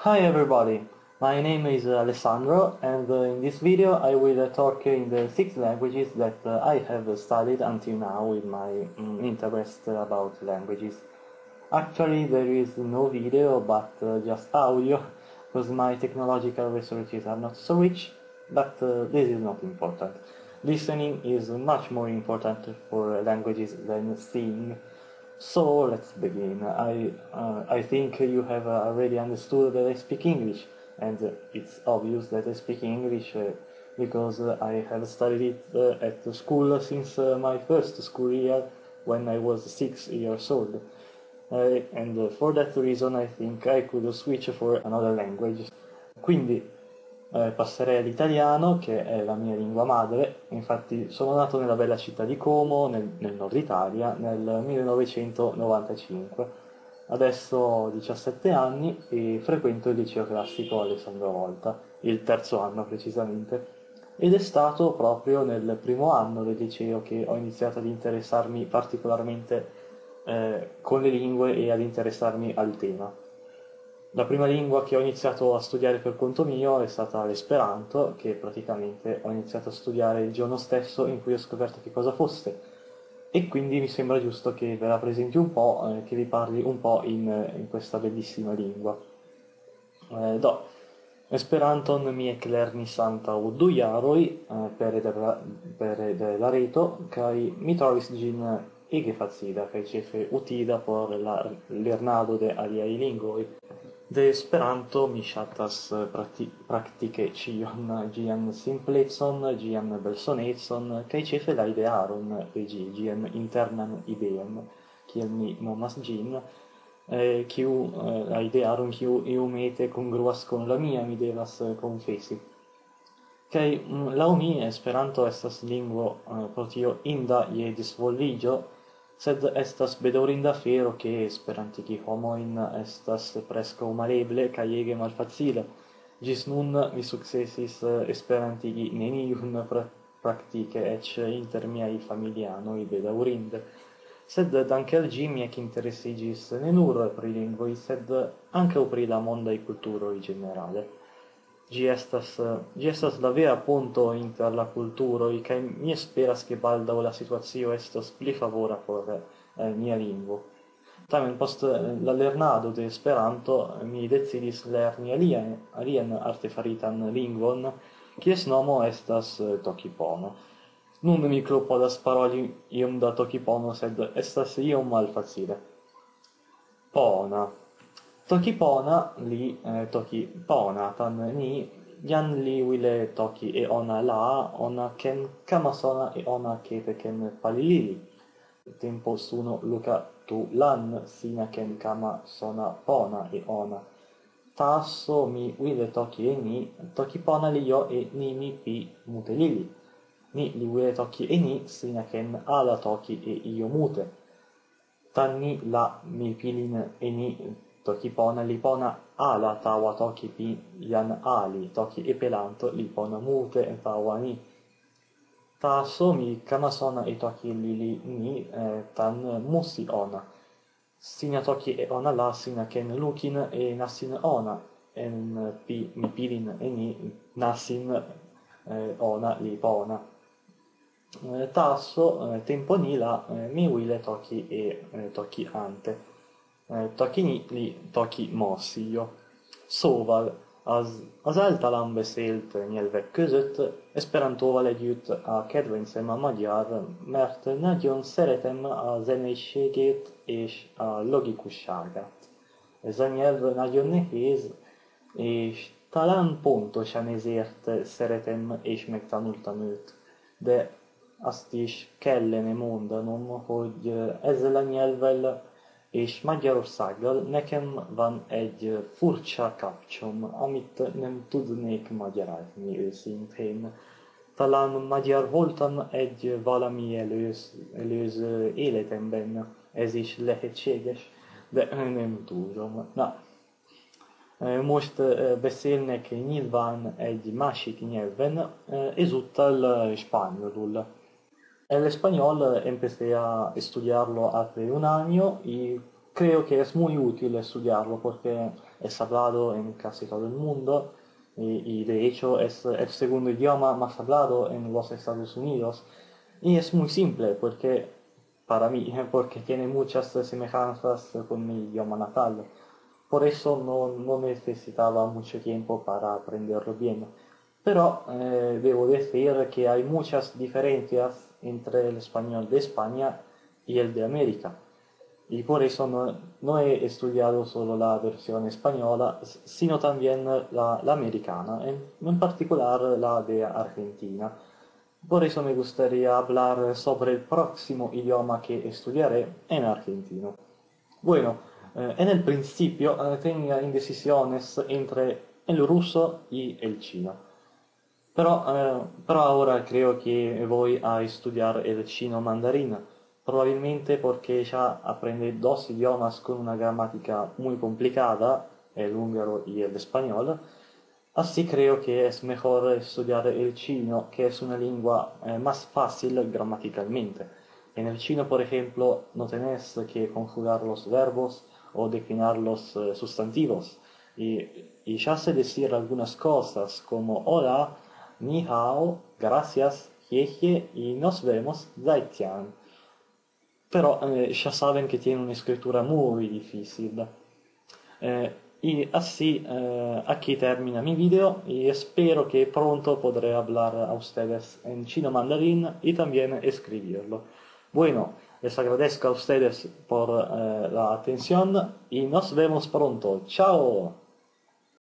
Hi everybody, my name is Alessandro and in this video I will talk in the 6 languages that I have studied until now with my interest about languages. Actually there is no video but just audio because my technological resources are not so rich, but this is not important. Listening is much more important for languages than seeing. So let's begin. I think you have already understood that I speak English, and it's obvious that I speak English because I have studied it at the school since my first school year when I was 6 years old. And for that reason I think I could switch for another language. Quindi passerei all'italiano, che è la mia lingua madre. Infatti sono nato nella bella città di Como, nel nord Italia, nel 1995. Adesso ho 17 anni e frequento il liceo classico Alessandro Volta, il terzo anno precisamente. Ed è stato proprio nel primo anno del liceo che ho iniziato ad interessarmi particolarmente con le lingue e ad interessarmi al tema. La prima lingua che ho iniziato a studiare per conto mio è stata l'Esperanto, che praticamente ho iniziato a studiare il giorno stesso in cui ho scoperto che cosa fosse. E quindi mi sembra giusto che ve la presenti un po', che vi parli un po' in questa bellissima lingua. Do. Esperanton mi eklernis antaŭ 2 jaroj pere de la reto, kaj mi trovis ĝin ege facila kaj ĉefe utila por la lernado de aliaj lingvoj. De Esperanto mi ŝatas praktike ĉion, ĝian simplecon, ĝian belsonecon kaj ĉefe la idearon de ĝi, ĝian internan ideon, kiel mi nomas ĝin, kiu la idearon kiu iomete kongruas kun la mia, mi devas konfesi. Kaj laŭ mi Esperanto estas lingvo pro tio inda je disvolviĝo, sed estas bedaŭrinda afero ke esperantigi homojn estas preskaŭ maleble kaj ege malfacile. Ĝis nun mi sukcesis esperantigi neniun praktike, eĉ inter miaj familianoj bedaŭrinde. Sed danke al ĝi mi ekinteresiĝis ne nur pri lingvoj, sed ankaŭ pri la mondaj kulturoj ĝenerale. Ĝi estas la vera ponto inter la kulturoj kaj mi esperas ke baldaŭ la situacio estos pli favora por mia lingvo. Tamen post la lernado de Esperanto mi decidis lerni alian artefaritan lingvon, kies nomo estas tokipono. Nun mi klopodas paroli iom da tokipono, sed estas iom malfacile. Pona. Tokipona li tokipona tan ni jan li wile toki e ona la ona ken kamasona e ona kete ken palili. Tempo suno luka tu lan sina ken kama sona pona e ona. Tasso mi wile toki e ni tokipona li yo e ni mi pi mutelili. Ni li wile toki e ni sina ken ala toki e io mute. Tanni la mi pilin e ni tokipona li pona ala tawa toki pi jan ali toki e pelanto li pona mute e tawa ni. Taso mi kamasona e toki li ni tan musi ona. Sina toki e ona la sina ken lukin e nasin ona. En mi pilin e ni nasin ona li pona. Tasso tempo ni la mi wile toki e toki ante. Toki ni li toki mossio. Szóval az általam beszélt nyelvek között esperantóval együtt a kedvencem a magyar, mert nagyon szeretem a zeneiségét és a logikusságát. Ez a nyelv nagyon nehéz, és talán pontosan ezért szeretem és megtanultam őt. De azt is kellene mondanom, hogy ezzel a nyelvvel és Magyarországgal nekem van egy furcsa kapcsom, amit nem tudnék magyarázni őszintén. Talán magyar voltam egy valami előző életemben, ez is lehetséges, de nem tudom. Na, most beszélnek nyilván egy másik nyelven, ezúttal spanyolul. El español empecé a estudiarlo hace un año y creo que es muy útil estudiarlo porque es hablado en casi todo el mundo y de hecho es el segundo idioma más hablado en los Estados Unidos. Y es muy simple porque, para mí, porque tiene muchas semejanzas con mi idioma natal. Por eso no necesitaba mucho tiempo para aprenderlo bien. Pero debo decir que hay muchas diferencias entre el español de España y el de América. Y por eso no he estudiado solo la versión española, sino también la americana, en particular la de Argentina. Por eso me gustaría hablar sobre el próximo idioma que estudiaré en argentino. Bueno, en el principio tenía indecisiones entre el ruso y el chino. Pero ahora creo que voy a estudiar el chino mandarín, probablemente porque ya aprendí dos idiomas con una gramática muy complicada, el húngaro y el español. Así creo que es mejor estudiar el chino, que es una lengua más fácil gramaticalmente. En el chino, por ejemplo, no tenés que conjugar los verbos o declinar los sustantivos. Y ya sé decir algunas cosas como hola, ni hao, gracias, jeje y nos vemos, zaijian. Pero ya saben que tiene una escritura muy difícil. Y así, aquí termina mi video y espero que pronto podré hablar a ustedes en chino mandarín y también escribirlo. Bueno, les agradezco a ustedes por la atención y nos vemos pronto. ¡Chao!